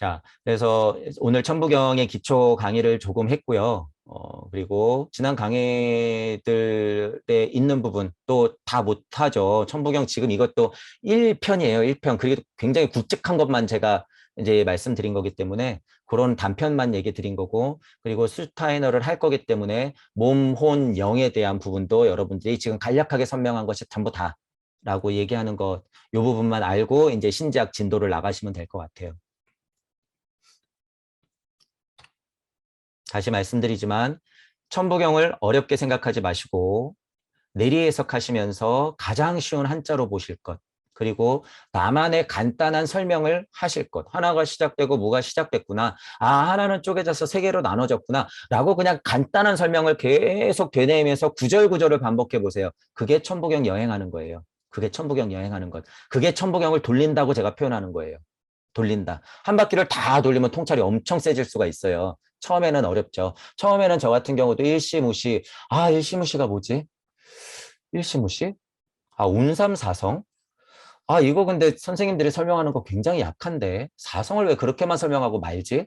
자, 그래서 오늘 천부경의 기초 강의를 조금 했고요. 그리고 지난 강의들에 있는 부분 또 다 못하죠. 천부경 지금 이것도 1편이에요. 1편. 그리고 굉장히 굵직한 것만 제가 이제 말씀드린 거기 때문에 그런 단편만 얘기 드린 거고, 그리고 슈타이너를 할 거기 때문에 몸, 혼, 영에 대한 부분도 여러분들이 지금 간략하게 설명한 것이 전부 다라고 얘기하는 것, 이 부분만 알고 이제 신지학 진도를 나가시면 될 것 같아요. 다시 말씀드리지만 천부경을 어렵게 생각하지 마시고 내리 해석하시면서 가장 쉬운 한자로 보실 것, 그리고 나만의 간단한 설명을 하실 것. 하나가 시작되고 뭐가 시작됐구나. 아, 하나는 쪼개져서 세 개로 나눠졌구나. 라고 그냥 간단한 설명을 계속 되뇌이면서 구절구절을 반복해 보세요. 그게 천부경 여행하는 거예요. 그게 천부경 여행하는 것. 그게 천부경을 돌린다고 제가 표현하는 거예요. 돌린다. 한 바퀴를 다 돌리면 통찰이 엄청 세질 수가 있어요. 처음에는 어렵죠. 처음에는 저 같은 경우도 일시무시, 아, 일시무시가 뭐지? 일시무시? 아, 운삼사성? 아, 이거 근데 선생님들이 설명하는 거 굉장히 약한데 사성을 왜 그렇게만 설명하고 말지?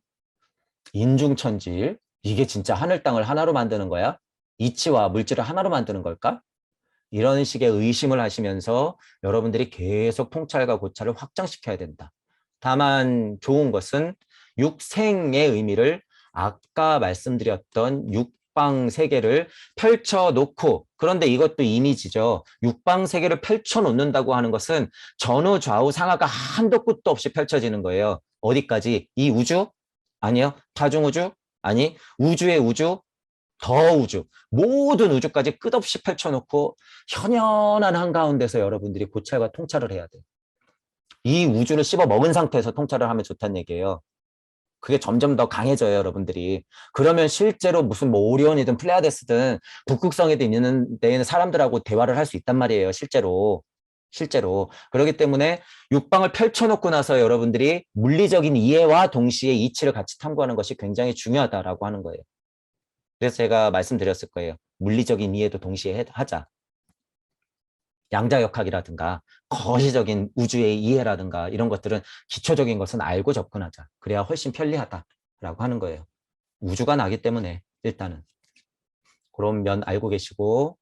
인중천지일? 이게 진짜 하늘 땅을 하나로 만드는 거야? 이치와 물질을 하나로 만드는 걸까? 이런 식의 의심을 하시면서 여러분들이 계속 통찰과 고찰을 확장시켜야 된다. 다만 좋은 것은 육생의 의미를 아까 말씀드렸던 육방 세계를 펼쳐놓고, 그런데 이것도 이미지죠. 육방 세계를 펼쳐놓는다고 하는 것은 전후 좌우 상하가 한도 끝도 없이 펼쳐지는 거예요. 어디까지? 이 우주? 아니요. 타중우주? 아니, 우주의 우주? 더 우주, 모든 우주까지 끝없이 펼쳐놓고 현연한 한가운데서 여러분들이 고찰과 통찰을 해야 돼요. 이 우주를 씹어 먹은 상태에서 통찰을 하면 좋다는 얘기예요. 그게 점점 더 강해져요, 여러분들이. 그러면 실제로 무슨 뭐 오리온이든 플레이아데스든 북극성에도 있는 데 있는 사람들하고 대화를 할 수 있단 말이에요, 실제로. 실제로. 그렇기 때문에 육방을 펼쳐놓고 나서 여러분들이 물리적인 이해와 동시에 이치를 같이 탐구하는 것이 굉장히 중요하다라고 하는 거예요. 그래서 제가 말씀드렸을 거예요. 물리적인 이해도 동시에 하자. 양자역학이라든가 거시적인 우주의 이해라든가 이런 것들은 기초적인 것은 알고 접근하자. 그래야 훨씬 편리하다라고 하는 거예요. 우주가 나기 때문에 일단은. 그런 면 알고 계시고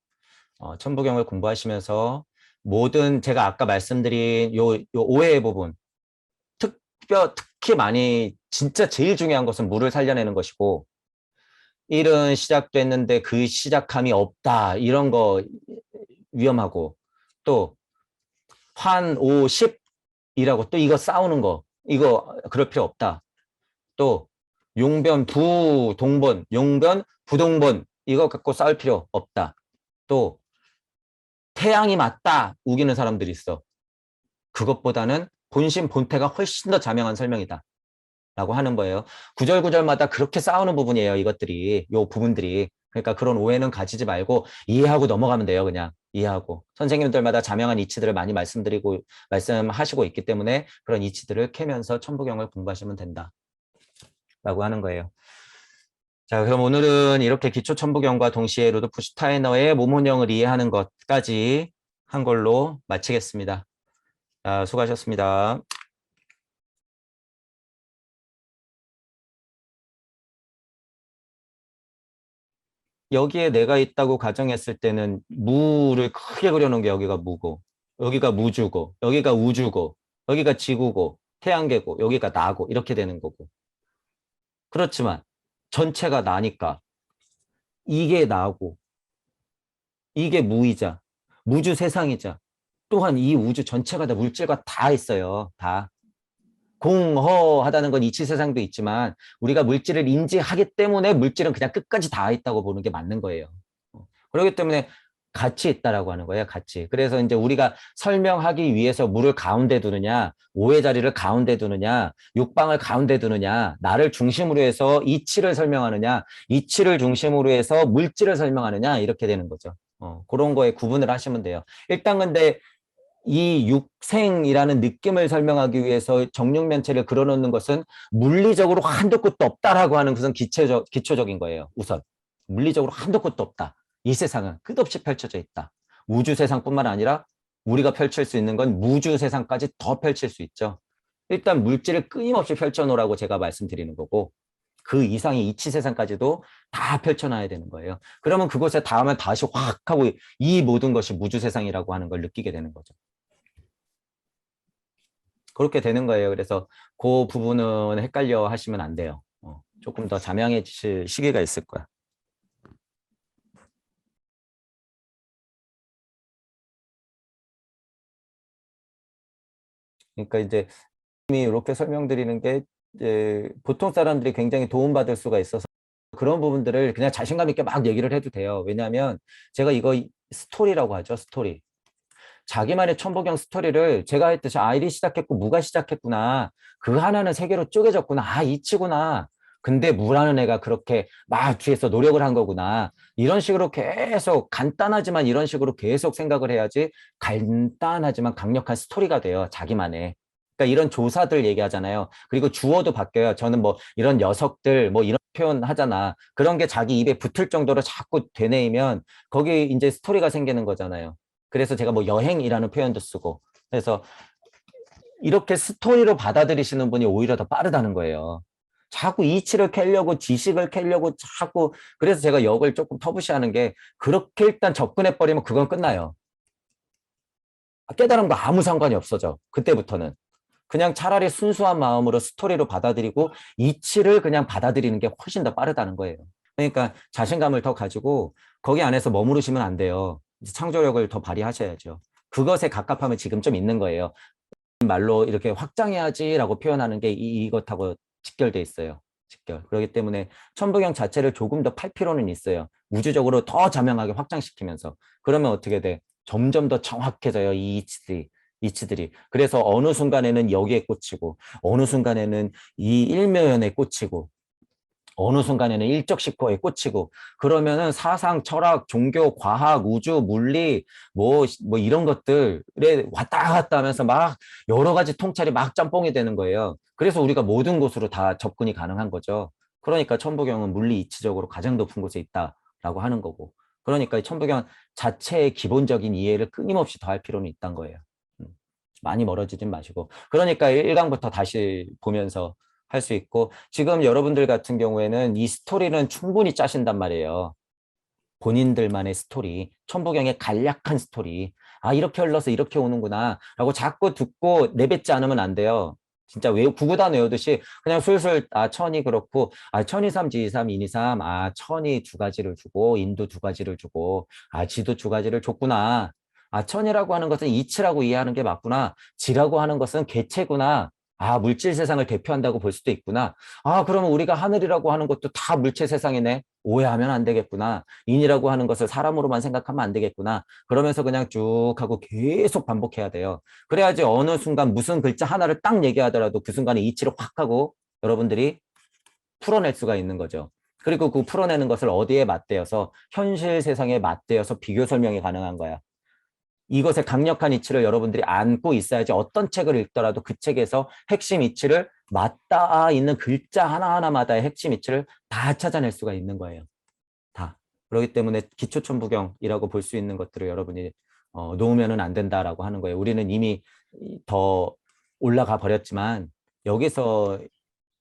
천부경을 공부하시면서 모든 제가 아까 말씀드린 요 오해의 부분, 특히 많이 진짜 제일 중요한 것은 물을 살려내는 것이고, 일은 시작됐는데 그 시작함이 없다. 이런 거 위험하고, 또 환, 오, 십이라고 또 이거 싸우는 거, 이거 그럴 필요 없다. 또 용변, 부동본, 용변, 부동본 이거 갖고 싸울 필요 없다. 또 태양이 맞다 우기는 사람들이 있어. 그것보다는 본심 본태가 훨씬 더 자명한 설명이다 라고 하는 거예요. 구절구절마다 그렇게 싸우는 부분이에요. 이것들이, 요 부분들이. 그러니까 그런 오해는 가지지 말고 이해하고 넘어가면 돼요. 그냥 이해하고. 선생님들마다 자명한 이치들을 많이 말씀하시고 있기 때문에 그런 이치들을 캐면서 천부경을 공부하시면 된다 라고 하는 거예요. 자, 그럼 오늘은 이렇게 기초 천부경과 동시에 루도프 슈타이너의 몸혼영을 이해하는 것까지 한 걸로 마치겠습니다. 자, 수고하셨습니다. 여기에 내가 있다고 가정했을 때는 무를 크게 그려놓은 게 여기가 무고, 여기가 무주고, 여기가 우주고, 여기가 지구고, 태양계고, 여기가 나고 이렇게 되는 거고. 그렇지만 전체가 나니까 이게 나고, 이게 무이자, 무주 세상이자, 또한 이 우주 전체가 다 물질과 다 있어요. 다. 공허하다는 건 이치 세상도 있지만 우리가 물질을 인지하기 때문에 물질은 그냥 끝까지 다 있다고 보는 게 맞는 거예요. 그렇기 때문에 같이 있다라고 하는 거예요. 같이. 그래서 이제 우리가 설명하기 위해서 물을 가운데 두느냐, 오의 자리를 가운데 두느냐, 육방을 가운데 두느냐, 나를 중심으로 해서 이치를 설명하느냐, 이치를 중심으로 해서 물질을 설명하느냐 이렇게 되는 거죠. 그런 거에 구분을 하시면 돼요. 일단 근데 이 육생이라는 느낌을 설명하기 위해서 정육면체를 그려놓는 것은 물리적으로 한도 끝도 없다라고 하는 것은 기초적인 거예요. 우선 물리적으로 한도 끝도 없다. 이 세상은 끝없이 펼쳐져 있다. 우주 세상뿐만 아니라 우리가 펼칠 수 있는 건 무주 세상까지 더 펼칠 수 있죠. 일단 물질을 끊임없이 펼쳐놓으라고 제가 말씀드리는 거고 그 이상의 이치 세상까지도 다 펼쳐놔야 되는 거예요. 그러면 그곳에 닿으면 다시 확 하고 이 모든 것이 무주 세상이라고 하는 걸 느끼게 되는 거죠. 그렇게 되는 거예요. 그래서 그 부분은 헷갈려 하시면 안 돼요. 조금 더 자명해지실 시기가 있을 거야. 그러니까 이제 이미 이렇게 설명드리는 게 이제 보통 사람들이 굉장히 도움받을 수가 있어서 그런 부분들을 그냥 자신감 있게 막 얘기를 해도 돼요. 왜냐하면 제가 이거 스토리라고 하죠. 스토리. 자기만의 천부경 스토리를 제가 했듯이 일이 시작했고 무가 시작했구나. 그 하나는 세 개로 쪼개졌구나. 이치구나. 근데 무라는 애가 그렇게 막 뒤에서 노력을 한 거구나. 이런 식으로 계속 간단하지만 이런 식으로 계속 생각을 해야지 간단하지만 강력한 스토리가 돼요. 자기만의. 그러니까 이런 조사들 얘기하잖아요. 그리고 주어도 바뀌어요. 저는 뭐 이런 녀석들 뭐 이런 표현 하잖아. 그런 게 자기 입에 붙을 정도로 자꾸 되뇌이면 거기 이제 스토리가 생기는 거잖아요. 그래서 제가 뭐 여행이라는 표현도 쓰고 그래서 이렇게 스토리로 받아들이시는 분이 오히려 더 빠르다는 거예요. 자꾸 이치를 캐려고 지식을 캐려고 자꾸 그래서 제가 역을 조금 터부시하는 게 그렇게 일단 접근해 버리면 그건 끝나요. 깨달음과 아무 상관이 없어져. 그때부터는. 그냥 차라리 순수한 마음으로 스토리로 받아들이고 이치를 그냥 받아들이는 게 훨씬 더 빠르다는 거예요. 그러니까 자신감을 더 가지고 거기 안에서 머무르시면 안 돼요. 창조력을 더 발휘하셔야죠. 그것에 갑갑함은 지금 좀 있는 거예요. 말로 이렇게 확장해야지라고 표현하는 게 이것하고 직결돼 있어요. 직결. 그렇기 때문에 천부경 자체를 조금 더 팔 필요는 있어요. 우주적으로 더 자명하게 확장시키면서. 그러면 어떻게 돼? 점점 더 정확해져요. 이 이치들이. 이치들이. 그래서 어느 순간에는 여기에 꽂히고 어느 순간에는 이 일묘연에 꽂히고 어느 순간에는 일적십거에 꽂히고 그러면은 사상, 철학, 종교, 과학, 우주, 물리 뭐 이런 것들에 왔다 갔다 하면서 막 여러 가지 통찰이 막 짬뽕이 되는 거예요. 그래서 우리가 모든 곳으로 다 접근이 가능한 거죠. 그러니까 천부경은 물리 이치적으로 가장 높은 곳에 있다라고 하는 거고. 그러니까 이 천부경 자체의 기본적인 이해를 끊임없이 더할 필요는 있다는 거예요. 음, 많이 멀어지진 마시고. 그러니까 1강부터 다시 보면서 할 수 있고 지금 여러분들 같은 경우에는 이 스토리는 충분히 짜신단 말이에요. 본인들만의 스토리, 천부경의 간략한 스토리. 이렇게 흘러서 이렇게 오는구나 라고 자꾸 듣고 내뱉지 않으면 안 돼요. 진짜 구구단 외우듯이 그냥 술술 천이 그렇고 천이삼 지이삼 인이삼 천이 두 가지를 주고 인도 두 가지를 주고 지도 두 가지를 줬구나. 천이라고 하는 것은 이치라고 이해하는 게 맞구나. 지라고 하는 것은 개체구나. 물질 세상을 대표한다고 볼 수도 있구나. 그러면 우리가 하늘이라고 하는 것도 다 물체 세상이네. 오해하면 안 되겠구나. 인이라고 하는 것을 사람으로만 생각하면 안 되겠구나. 그러면서 그냥 쭉 하고 계속 반복해야 돼요. 그래야지 어느 순간 무슨 글자 하나를 딱 얘기하더라도 그 순간에 이치를 확 하고 여러분들이 풀어낼 수가 있는 거죠. 그리고 그 풀어내는 것을 어디에 맞대어서 현실 세상에 맞대어서 비교 설명이 가능한 거야. 이것의 강력한 이치를 여러분들이 안고 있어야지 어떤 책을 읽더라도 그 책에서 핵심 이치를 맞닿아 있는 글자 하나하나마다의 핵심 이치를 다 찾아낼 수가 있는 거예요. 다. 그렇기 때문에 기초천부경이라고 볼 수 있는 것들을 여러분이 놓으면 안 된다라고 하는 거예요. 우리는 이미 더 올라가 버렸지만 여기서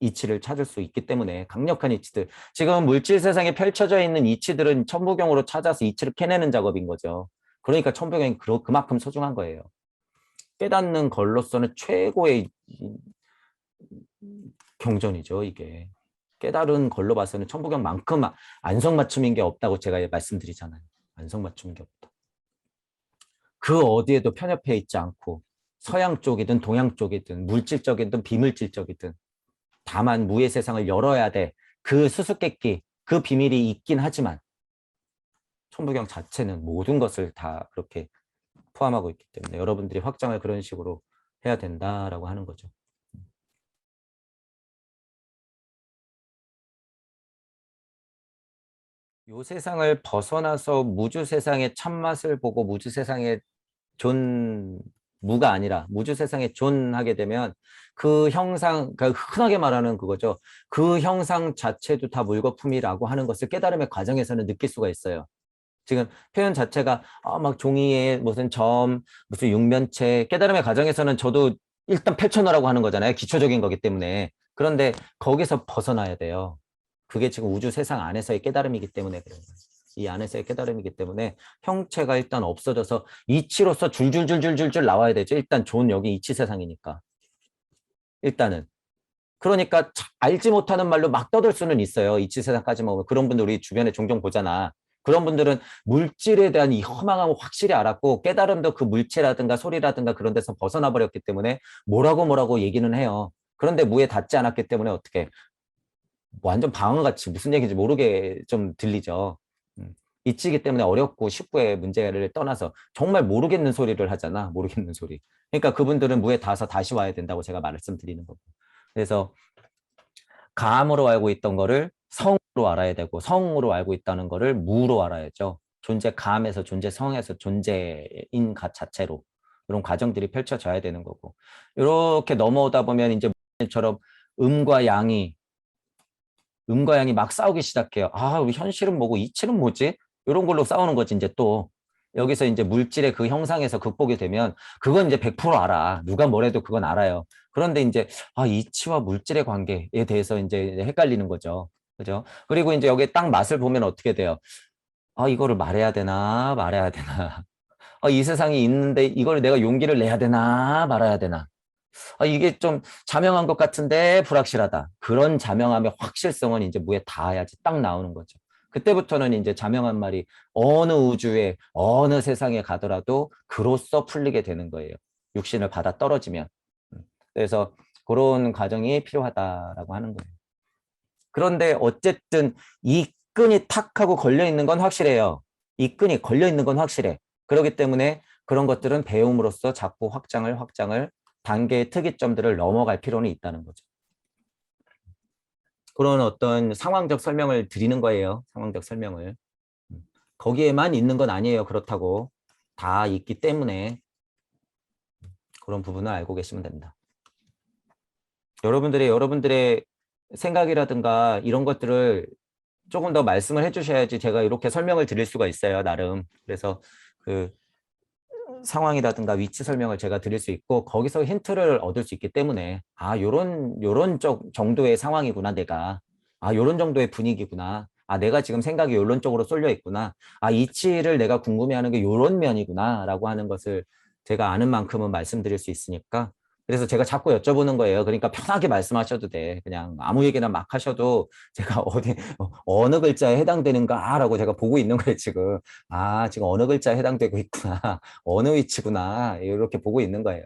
이치를 찾을 수 있기 때문에 강력한 이치들. 지금 물질 세상에 펼쳐져 있는 이치들은 천부경으로 찾아서 이치를 캐내는 작업인 거죠. 그러니까 천부경이 그만큼 소중한 거예요. 깨닫는 걸로서는 최고의 경전이죠, 이게. 깨달은 걸로 봐서는 천부경만큼 안성맞춤인 게 없다고 제가 말씀드리잖아요. 안성맞춤인 게 없다. 그 어디에도 편협해 있지 않고 서양 쪽이든 동양 쪽이든 물질적이든 비물질적이든 다만 무의 세상을 열어야 돼. 그 수수께끼, 그 비밀이 있긴 하지만 천부경 자체는 모든 것을 다 그렇게 포함하고 있기 때문에 여러분들이 확장을 그런 식으로 해야 된다라고 하는 거죠. 요 세상을 벗어나서 무주 세상의 참맛을 보고 무주 세상의 무가 아니라 무주 세상에 존하게 되면 그 형상, 그러니까 흔하게 말하는 그거죠. 그 형상 자체도 다 물거품이라고 하는 것을 깨달음의 과정에서는 느낄 수가 있어요. 지금 표현 자체가 막 종이에 무슨 점, 무슨 육면체, 깨달음의 과정에서는 저도 일단 펼쳐놓으라고 하는 거잖아요. 기초적인 거기 때문에. 그런데 거기서 벗어나야 돼요. 그게 지금 우주 세상 안에서의 깨달음이기 때문에 그래요. 이 안에서의 깨달음이기 때문에 형체가 일단 없어져서 이치로서 줄줄줄줄줄줄 나와야 되죠. 일단 존 여기 이치 세상이니까. 일단은. 그러니까 알지 못하는 말로 막 떠들 수는 있어요. 이치 세상까지만 오면. 그런 분들 우리 주변에 종종 보잖아. 그런 분들은 물질에 대한 이 허망함을 확실히 알았고 깨달음도 그 물체라든가 소리라든가 그런 데서 벗어나 버렸기 때문에 뭐라고 얘기는 해요. 그런데 무에 닿지 않았기 때문에 어떻게 완전 방언같이 무슨 얘기인지 모르게 좀 들리죠. 이치기 때문에 어렵고 쉽고의 문제를 떠나서 정말 모르겠는 소리를 하잖아. 모르겠는 소리. 그러니까 그분들은 무에 닿아서 다시 와야 된다고 제가 말씀드리는 거고. 그래서 감으로 알고 있던 거를 성으로 알아야 되고 성으로 알고 있다는 거를 무로 알아야죠. 존재 감에서 존재 성에서 존재인 것 자체로 이런 과정들이 펼쳐져야 되는 거고 이렇게 넘어오다 보면 이제 처럼 음과 양이 막 싸우기 시작해요. 아, 우리 현실은 뭐고 이치는 뭐지? 이런 걸로 싸우는 거지 이제 또 여기서 이제 물질의 그 형상에서 극복이 되면 그건 이제 100% 알아. 누가 뭐래도 그건 알아요. 그런데 이제 이치와 물질의 관계에 대해서 이제 헷갈리는 거죠. 그죠? 그리고 이제 여기에 딱 맛을 보면 어떻게 돼요? 이거를 말해야 되나 말아야 되나. 이 세상이 있는데 이걸 내가 용기를 내야 되나 말아야 되나. 이게 좀 자명한 것 같은데 불확실하다. 그런 자명함의 확실성은 이제 무에 닿아야지 딱 나오는 거죠. 그때부터는 이제 자명한 말이 어느 우주에 어느 세상에 가더라도 그로써 풀리게 되는 거예요. 육신을 받아 떨어지면. 그래서 그런 과정이 필요하다라고 하는 거예요. 그런데 어쨌든 이 끈이 탁 하고 걸려 있는 건 확실해요. 이 끈이 걸려 있는 건 확실해. 그렇기 때문에 그런 것들은 배움으로써 자꾸 확장을 단계의 특이점들을 넘어갈 필요는 있다는 거죠. 그런 어떤 상황적 설명을 드리는 거예요. 상황적 설명을. 거기에만 있는 건 아니에요. 그렇다고. 다 있기 때문에 그런 부분을 알고 계시면 된다. 여러분들의 생각이라든가 이런 것들을 조금 더 말씀을 해주셔야지 제가 이렇게 설명을 드릴 수가 있어요. 나름. 그래서 그 상황이라든가 위치 설명을 제가 드릴 수 있고 거기서 힌트를 얻을 수 있기 때문에 요런 정도의 상황이구나 내가 요런 정도의 분위기구나 내가 지금 생각이 요런 쪽으로 쏠려 있구나 이치를 내가 궁금해하는 게 요런 면이구나 라고 하는 것을 제가 아는 만큼은 말씀드릴 수 있으니까 그래서 제가 자꾸 여쭤보는 거예요. 그러니까 편하게 말씀하셔도 돼. 그냥 아무 얘기나 막 하셔도 제가 어느 글자에 해당되는가라고 제가 보고 있는 거예요, 지금. 지금 어느 글자에 해당되고 있구나. 어느 위치구나. 이렇게 보고 있는 거예요.